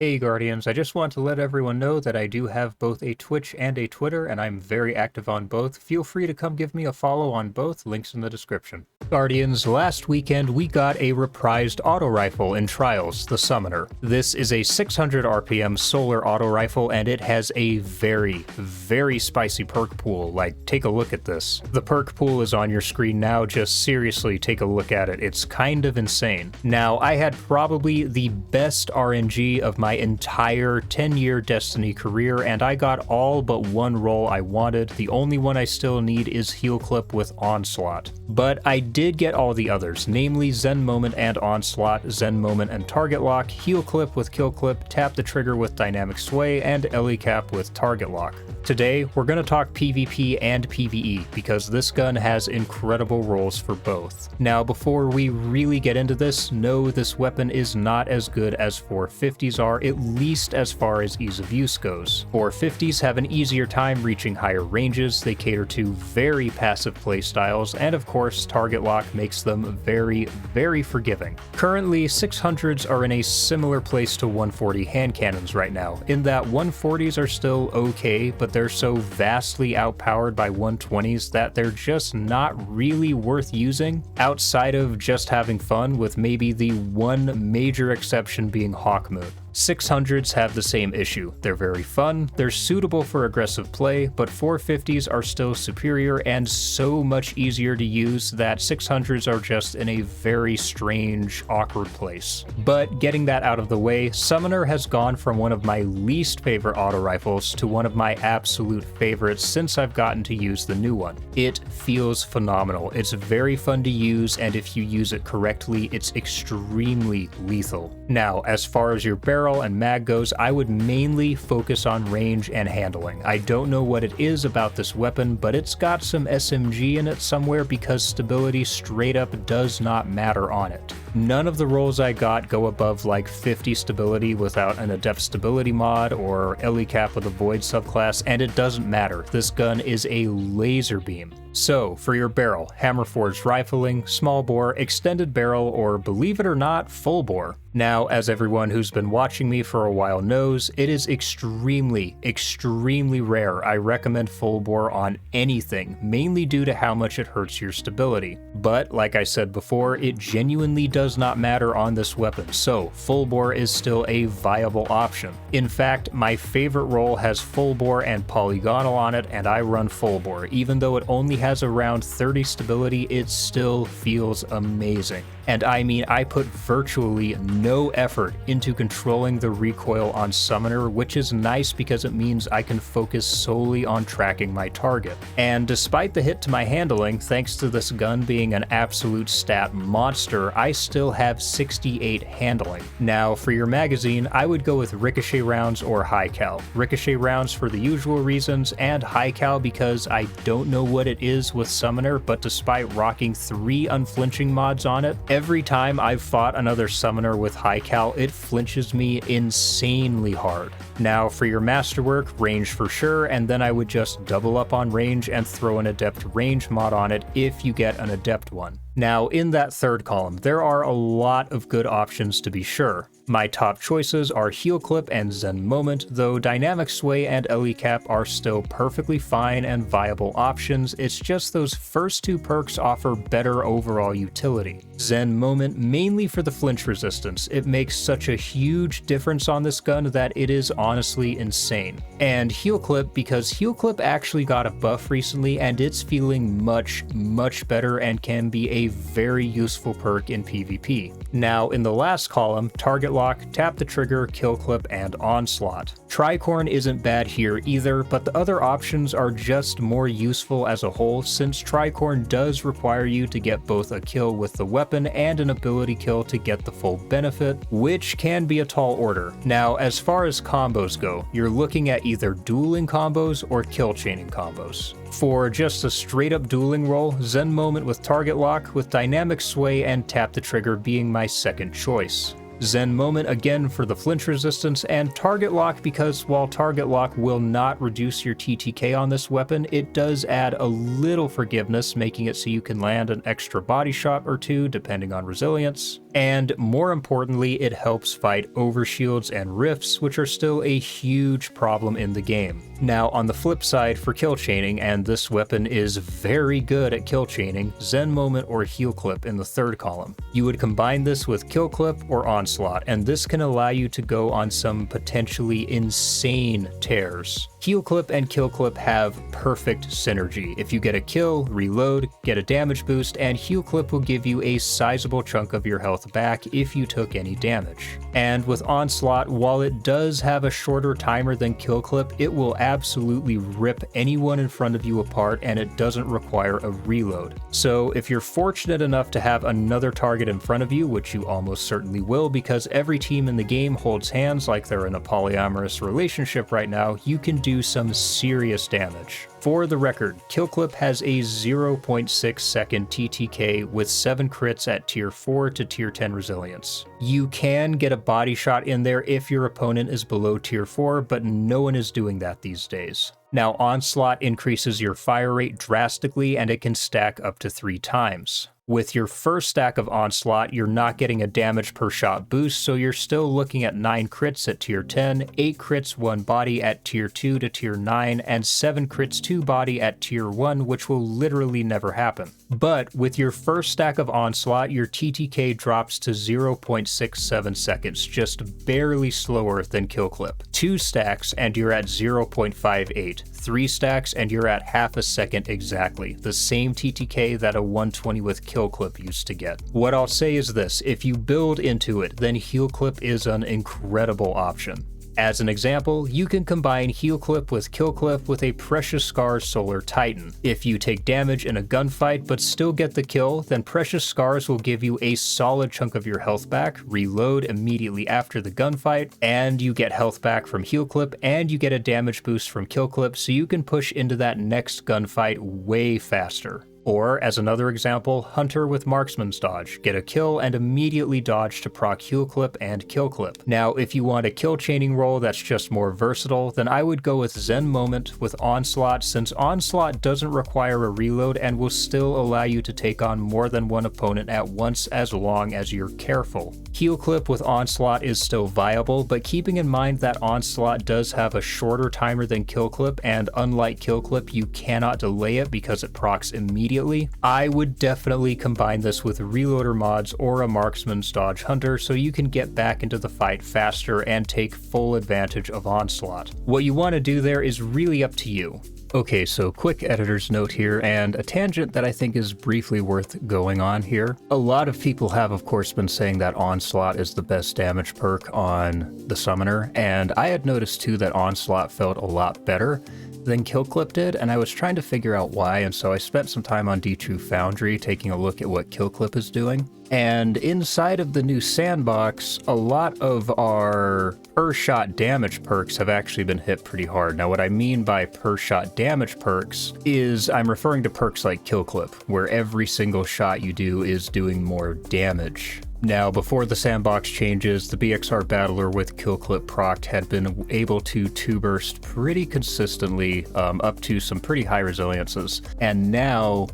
Hey Guardians, I just want to let everyone know that I do have both a Twitch and a Twitter, and I'm very active on both. Feel free to come give me a follow on both, links in the description. Guardians, last weekend we got a reprised auto rifle in Trials, the Summoner. This is a 600 RPM solar auto rifle, and it has a very, very spicy perk pool. Like, take a look at this. The perk pool is on your screen now, just seriously take a look at it. It's kind of insane. Now, I had probably the best RNG of my entire 10-year Destiny career, and I got all but one role I wanted. The only one I still need is Heal Clip with Onslaught. But I did get all the others, namely Zen Moment and Onslaught, Zen Moment and Target Lock, Heal Clip with Kill Clip, Tap the Trigger with Dynamic Sway, and Ellie Cap with Target Lock. Today, we're going to talk PvP and PvE, because this gun has incredible roles for both. Now, before we really get into this, know this weapon is not as good as 450s are, at least as far as ease of use goes. 450s have an easier time reaching higher ranges, they cater to very passive playstyles, and of course, Target Lock makes them very, very forgiving. Currently, 600s are in a similar place to 140 hand cannons right now, in that 140s are still okay, but they're so vastly outpowered by 120s that they're just not really worth using, outside of just having fun, with maybe the one major exception being Hawkmoon. 600s have the same issue. They're very fun, they're suitable for aggressive play, but 450s are still superior and so much easier to use that 600s are just in a very strange, awkward place. But getting that out of the way, Summoner has gone from one of my least favorite auto rifles to one of my absolute favorites since I've gotten to use the new one. It feels phenomenal, it's very fun to use, and if you use it correctly, it's extremely lethal. Now, as far as your barrel and mag goes, I would mainly focus on range and handling. I don't know what it is about this weapon, but it's got some SMG in it somewhere because stability straight up does not matter on it. None of the rolls I got go above like 50 stability without an adept stability mod or Ellie Cap with a void subclass, and it doesn't matter. This gun is a laser beam. So, for your barrel, hammer forged rifling, small bore, extended barrel, or believe it or not, full bore. Now, as everyone who's been watching me for a while knows, it is extremely, extremely rare I recommend full bore on anything, mainly due to how much it hurts your stability. But, like I said before, it genuinely does not matter on this weapon, so full bore is still a viable option. In fact, my favorite roll has full bore and polygonal on it, and I run full bore. Even though it only has around 30 stability, it still feels amazing. And I mean, I put virtually no effort into controlling the recoil on Summoner, which is nice because it means I can focus solely on tracking my target. And despite the hit to my handling, thanks to this gun being an absolute stat monster, I still have 68 handling. Now, for your magazine, I would go with ricochet rounds or high cal. Ricochet rounds for the usual reasons, and high cal because I don't know what it is with Summoner, but despite rocking 3 unflinching mods on it, every time I've fought another Summoner with high cal, it flinches me insanely hard. Now, for your masterwork, range for sure, and then I would just double up on range and throw an adept range mod on it if you get an adept one. Now, in that third column, there are a lot of good options to be sure. My top choices are Heal Clip and Zen Moment, though Dynamic Sway and Ellie Cap are still perfectly fine and viable options. It's just those first 2 perks offer better overall utility. Zen Moment mainly for the flinch resistance. It makes such a huge difference on this gun that it is honestly insane. And Heal Clip because Heal Clip actually got a buff recently and it's feeling much, much better and can be a very useful perk in PvP. Now, in the last column, Target Lock, Tap the Trigger, Kill Clip, and Onslaught. Tricorn isn't bad here either, but the other options are just more useful as a whole since Tricorn does require you to get both a kill with the weapon and an ability kill to get the full benefit, which can be a tall order. Now, as far as combos go, you're looking at either dueling combos or kill chaining combos. For just a straight up dueling roll, Zen Moment with Target Lock, with Dynamic Sway and Tap the Trigger being my second choice. Zen Moment again for the flinch resistance, and Target Lock because while Target Lock will not reduce your TTK on this weapon, it does add a little forgiveness, making it so you can land an extra body shot or two depending on resilience. And more importantly, it helps fight overshields and rifts, which are still a huge problem in the game. Now on the flip side for kill chaining, and this weapon is very good at kill chaining, Zen Moment or Heal Clip in the third column. You would combine this with Kill Clip or Onslaught, and this can allow you to go on some potentially insane tears. Heal Clip and Kill Clip have perfect synergy. If you get a kill, reload, get a damage boost, and Heal Clip will give you a sizable chunk of your health back if you took any damage. And with Onslaught, while it does have a shorter timer than Kill Clip, it will absolutely rip anyone in front of you apart, and it doesn't require a reload. So if you're fortunate enough to have another target in front of you, which you almost certainly will because every team in the game holds hands like they're in a polyamorous relationship right now, you can do some serious damage. For the record, Kill Clip has a 0.6 second TTK with 7 crits at tier 4 to tier 10 resilience. You can get a body shot in there if your opponent is below tier 4, but no one is doing that these days. Now Onslaught increases your fire rate drastically, and it can stack up to 3 times. With your first stack of Onslaught, you're not getting a damage per shot boost, so you're still looking at 9 crits at tier 10, 8 crits 1 body at tier 2 to tier 9, and 7 crits 2 body at tier 1, which will literally never happen. But with your first stack of Onslaught, your TTK drops to 0.67 seconds, just barely slower than Kill Clip. 2 stacks and you're at 0.58. 3 stacks and you're at half a second exactly, the same TTK that a 120 with Kill Clip used to get. What I'll say is this, if you build into it, then Heal Clip is an incredible option. As an example, you can combine Heal Clip with Kill Clip with a Precious Scars Solar Titan. If you take damage in a gunfight but still get the kill, then Precious Scars will give you a solid chunk of your health back, reload immediately after the gunfight, and you get health back from Heal Clip, and you get a damage boost from Kill Clip, so you can push into that next gunfight way faster. Or, as another example, Hunter with Marksman's Dodge. Get a kill and immediately dodge to proc Heal Clip and Kill Clip. Now, if you want a kill chaining roll that's just more versatile, then I would go with Zen Moment with Onslaught, since Onslaught doesn't require a reload and will still allow you to take on more than one opponent at once as long as you're careful. Heal Clip with Onslaught is still viable, but keeping in mind that Onslaught does have a shorter timer than Kill Clip, and unlike Kill Clip, you cannot delay it because it procs immediately, I would definitely combine this with reloader mods or a Marksman's Dodge Hunter so you can get back into the fight faster and take full advantage of Onslaught. What you want to do there is really up to you. Okay, so quick editor's note here, and a tangent that I think is briefly worth going on here. A lot of people have, of course, been saying that Onslaught is the best damage perk on the Summoner, and I had noticed too that Onslaught felt a lot better than Kill Clip did, and I was trying to figure out why, and so I spent some time on D2 Foundry taking a look at what Kill Clip is doing. And inside of the new sandbox, a lot of our per shot damage perks have actually been hit pretty hard. Now what I mean by per shot damage perks is I'm referring to perks like Kill Clip, where every single shot you do is doing more damage. Now, before the sandbox changes, the BXR Battler with Kill Clip proc had been able to 2-burst pretty consistently up to some pretty high resiliences. And now,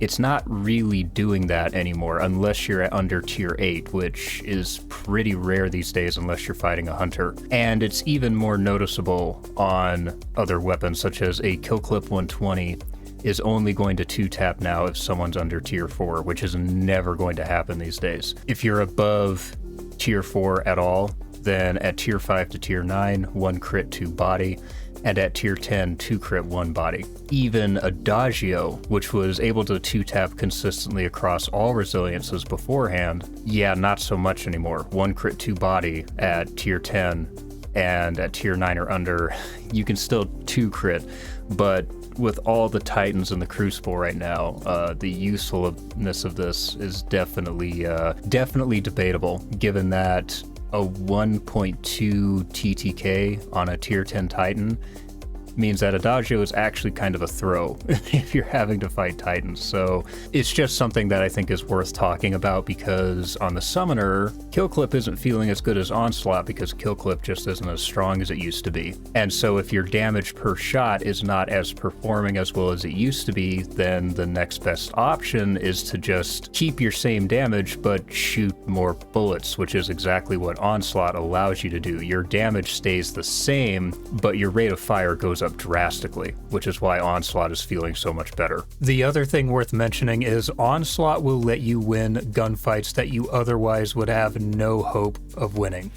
it's not really doing that anymore unless you're at under tier 8, which is pretty rare these days unless you're fighting a hunter. And it's even more noticeable on other weapons, such as a Kill Clip 120 is only going to 2-tap now if someone's under tier 4, which is never going to happen these days. If you're above tier 4 at all, then at tier 5 to tier 9, 1 crit 2 body, and at tier 10, 2 crit 1 body. Even Adagio, which was able to 2-tap consistently across all resiliences beforehand, yeah, not so much anymore. 1 crit 2 body at tier 10, and at tier 9 or under, you can still 2 crit, but with all the Titans in the Crucible right now, the usefulness of this is definitely debatable, given that a 1.2 TTK on a tier 10 Titan means that Adagio is actually kind of a throw if you're having to fight Titans. So it's just something that I think is worth talking about, because on the Summoner, Kill Clip isn't feeling as good as Onslaught because Kill Clip just isn't as strong as it used to be. And so if your damage per shot is not as performing as well as it used to be, then the next best option is to just keep your same damage but shoot more bullets, which is exactly what Onslaught allows you to do. Your damage stays the same, but your rate of fire goes up drastically, which is why Onslaught is feeling so much better. The other thing worth mentioning is Onslaught will let you win gunfights that you otherwise would have no hope of winning.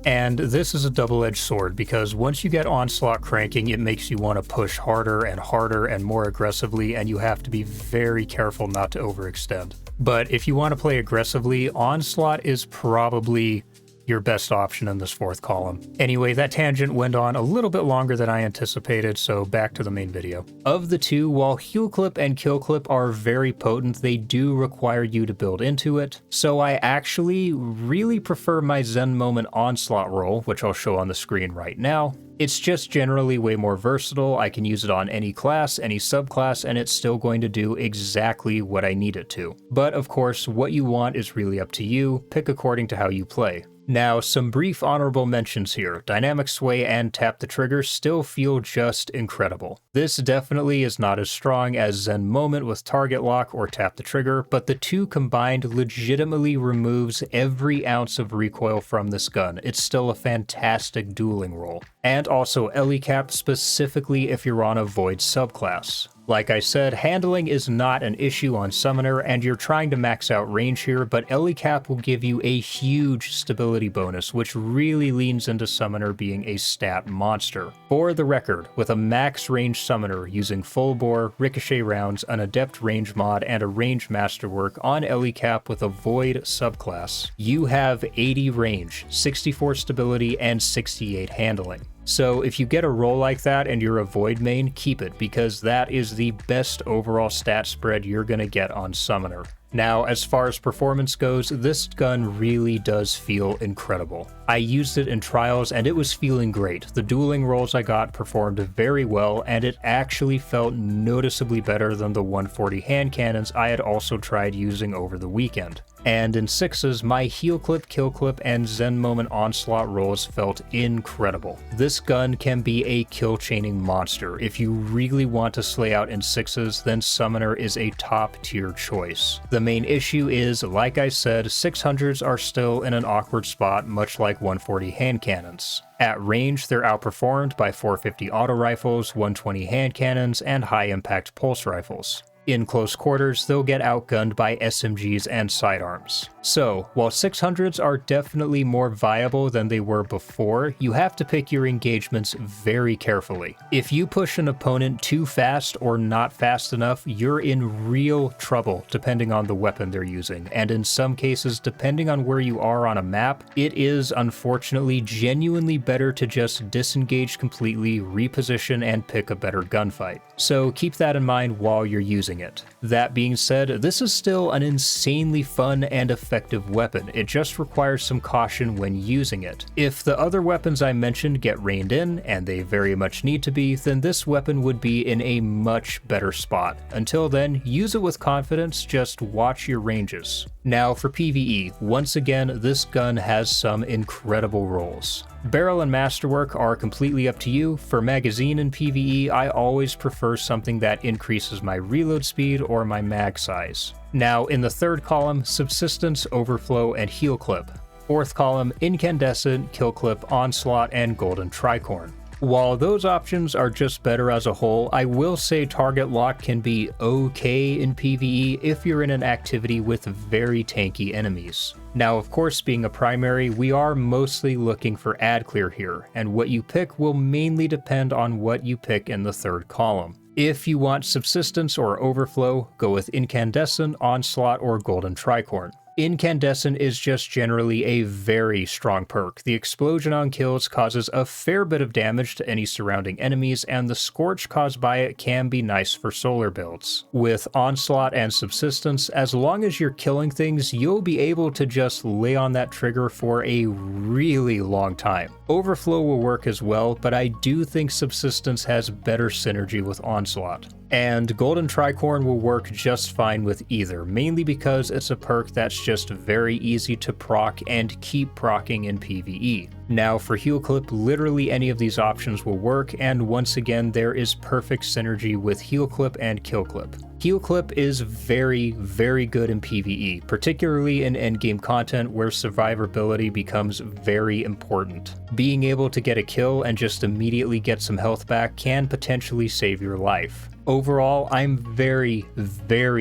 And this is a double-edged sword, because once you get Onslaught cranking, it makes you want to push harder and more aggressively, and you have to be very careful not to overextend. But if you want to play aggressively, Onslaught is probably your best option in this fourth column. Anyway, that tangent went on a little bit longer than I anticipated, so back to the main video. Of the two, while Heal Clip and Kill Clip are very potent, they do require you to build into it, so I actually really prefer my Zen Moment Onslaught roll, which I'll show on the screen right now. It's just generally way more versatile. I can use it on any class, any subclass, and it's still going to do exactly what I need it to. But of course, what you want is really up to you. Pick according to how you play. Now, some brief honorable mentions here. Dynamic Sway and Tap the Trigger still feel just incredible. This definitely is not as strong as Zen Moment with Target Lock or Tap the Trigger, but the two combined legitimately removes every ounce of recoil from this gun. It's still a fantastic dueling roll. And also Cap, specifically if you're on a Void subclass. Like I said, handling is not an issue on Summoner, and you're trying to max out range here, but Cap will give you a huge stability bonus, which really leans into Summoner being a stat monster. For the record, with a max range Summoner using full bore, ricochet rounds, an adept range mod, and a range masterwork on Cap with a Void subclass, you have 80 range, 64 stability, and 68 handling. So if you get a roll like that and you're a Void main, keep it, because that is the best overall stat spread you're gonna get on Summoner. Now, as far as performance goes, this gun really does feel incredible. I used it in trials and it was feeling great. The dueling rolls I got performed very well, and it actually felt noticeably better than the 140 hand cannons I had also tried using over the weekend. And in sixes, my Heal Clip, Kill Clip, and Zen Moment Onslaught rolls felt incredible. This gun can be a kill chaining monster. If you really want to slay out in sixes, then Summoner is a top tier choice. The main issue is, like I said, 600s are still in an awkward spot, much like 140 hand cannons. At range, they're outperformed by 450 auto rifles, 120 hand cannons, and high impact pulse rifles. In close quarters, they'll get outgunned by SMGs and sidearms. So, while 600s are definitely more viable than they were before, you have to pick your engagements very carefully. If you push an opponent too fast or not fast enough, you're in real trouble depending on the weapon they're using, and in some cases, depending on where you are on a map, it is unfortunately genuinely better to just disengage completely, reposition, and pick a better gunfight. So keep that in mind while you're using it. That being said, this is still an insanely fun and effective weapon. It just requires some caution when using it. If the other weapons I mentioned get reined in, and they very much need to be, then this weapon would be in a much better spot. Until then, use it with confidence, just watch your ranges. Now for PvE, once again, this gun has some incredible rolls. Barrel and Masterwork are completely up to you. For magazine and PvE, I always prefer something that increases my reload speed or my mag size. Now, in the third column, Subsistence, Overflow, and Heal Clip. Fourth column, Incandescent, Kill Clip, Onslaught, and Golden Tricorn. While those options are just better as a whole, I will say Target Lock can be okay in PvE if you're in an activity with very tanky enemies. Now, of course, being a primary, we are mostly looking for ad clear here, and what you pick will mainly depend on what you pick in the third column. If you want Subsistence or Overflow, go with Incandescent, Onslaught, or Golden Tricorn. Incandescent is just generally a very strong perk. The explosion on kills causes a fair bit of damage to any surrounding enemies, and the scorch caused by it can be nice for solar builds. With Onslaught and Subsistence, as long as you're killing things, you'll be able to just lay on that trigger for a really long time. Overflow will work as well, but I do think Subsistence has better synergy with Onslaught. And Golden Tricorn will work just fine with either, mainly because it's a perk that's just very easy to proc and keep procking in PvE. Now for Heal Clip, literally any of these options will work, and once again there is perfect synergy with Heal Clip and Kill Clip. Heal Clip is very good in PvE, particularly in endgame content where survivability becomes very important. Being able to get a kill and just immediately get some health back can potentially save your life. Overall, I'm very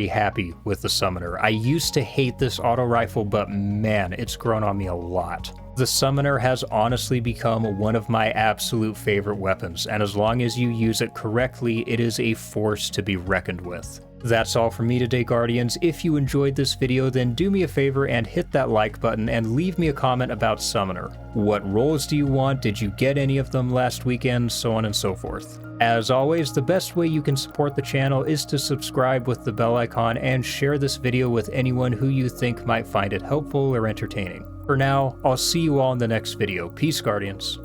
happy with the Summoner. I used to hate this auto rifle, but man, it's grown on me a lot. The Summoner has honestly become one of my absolute favorite weapons, and as long as you use it correctly, it is a force to be reckoned with. That's all from me today, Guardians. If you enjoyed this video, then do me a favor and hit that like button and leave me a comment about Summoner. What roles do you want? Did you get any of them last weekend? So on and so forth. As always, the best way you can support the channel is to subscribe with the bell icon and share this video with anyone who you think might find it helpful or entertaining. For now, I'll see you all in the next video. Peace, Guardians.